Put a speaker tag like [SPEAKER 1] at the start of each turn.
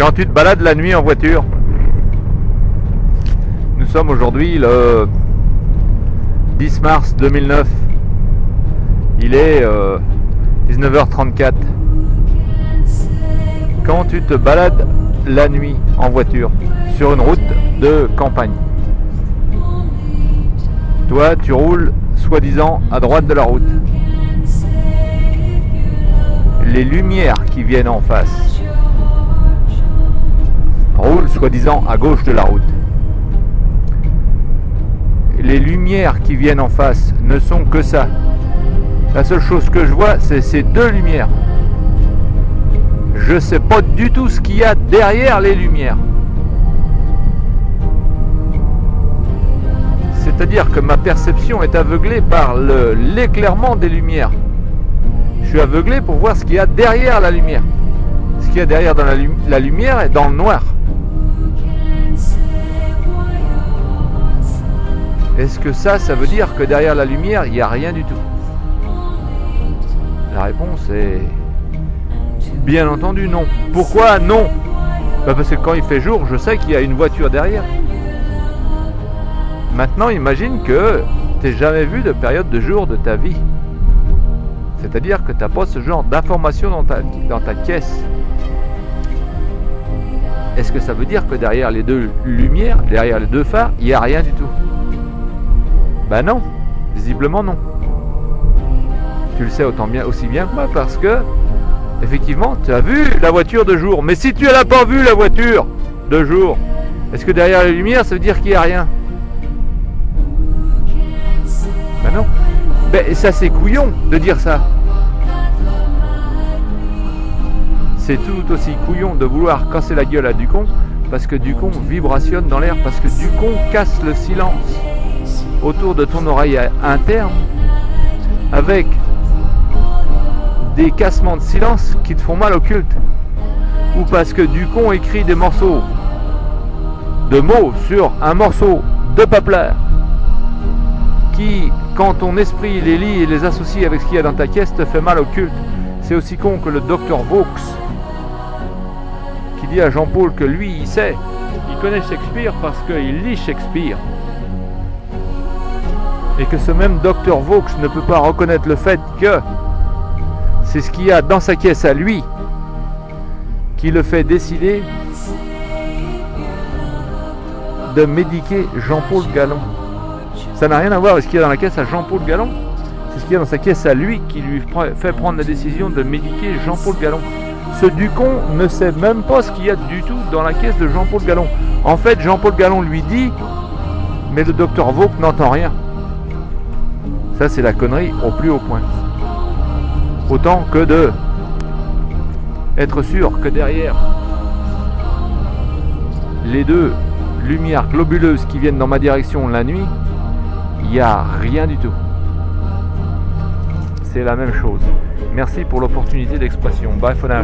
[SPEAKER 1] Quand tu te balades la nuit en voiture, nous sommes aujourd'hui le 10 mars 2009, il est 19h34. Quand tu te balades la nuit en voiture sur une route de campagne, toi tu roules soi-disant à droite de la route, les lumières qui viennent en face roulent soi-disant à gauche de la route. Les lumières qui viennent en face ne sont que ça. La seule chose que je vois, c'est ces deux lumières. Je ne sais pas du tout ce qu'il y a derrière les lumières. C'est-à-dire que ma perception est aveuglée par l'éclairement des lumières. Je suis aveuglé pour voir ce qu'il y a derrière la lumière. Ce qu'il y a derrière dans la lumière est dans le noir. Est-ce que ça veut dire que derrière la lumière, il n'y a rien du tout? La réponse est bien entendu non. Pourquoi non? Parce que quand il fait jour, je sais qu'il y a une voiture derrière. Maintenant, imagine que tu n'as jamais vu de période de jour de ta vie. C'est-à-dire que tu n'as pas ce genre d'information dans ta caisse. Est-ce que ça veut dire que derrière les deux lumières, derrière les deux phares, il n'y a rien du tout? Ben non, visiblement non. Tu le sais aussi bien que moi parce que, effectivement, tu as vu la voiture de jour. Mais si tu n'as pas vu la voiture de jour, est-ce que derrière les lumières, ça veut dire qu'il n'y a rien? Ben non. Ben ça c'est couillon de dire ça. C'est tout aussi couillon de vouloir casser la gueule à Ducon, parce que Ducon vibrationne dans l'air, parce que Ducon casse le silence autour de ton oreille interne avec des cassements de silence qui te font mal au culte, ou parce que Ducon écrit des morceaux de mots sur un morceau de papier qui, quand ton esprit les lit et les associe avec ce qu'il y a dans ta caisse, te fait mal au culte. C'est aussi con que le docteur Vaux qui dit à Jean-Paul que lui il sait, il connaît Shakespeare parce qu'il lit Shakespeare, et que ce même docteur Vaux ne peut pas reconnaître le fait que c'est ce qu'il y a dans sa caisse à lui qui le fait décider de médiquer Jean-Paul Gallon. Ça n'a rien à voir avec ce qu'il y a dans la caisse à Jean-Paul Gallon. C'est ce qu'il y a dans sa caisse à lui qui lui fait prendre la décision de médiquer Jean-Paul Gallon. Ce Ducon ne sait même pas ce qu'il y a du tout dans la caisse de Jean-Paul Gallon. En fait, Jean-Paul Gallon lui dit, mais le docteur Vaux n'entend rien. Ça, c'est la connerie au plus haut point. Autant que de être sûr que derrière les deux lumières globuleuses qui viennent dans ma direction la nuit, il n'y a rien du tout. C'est la même chose. Merci pour l'opportunité d'expression. Bye for now.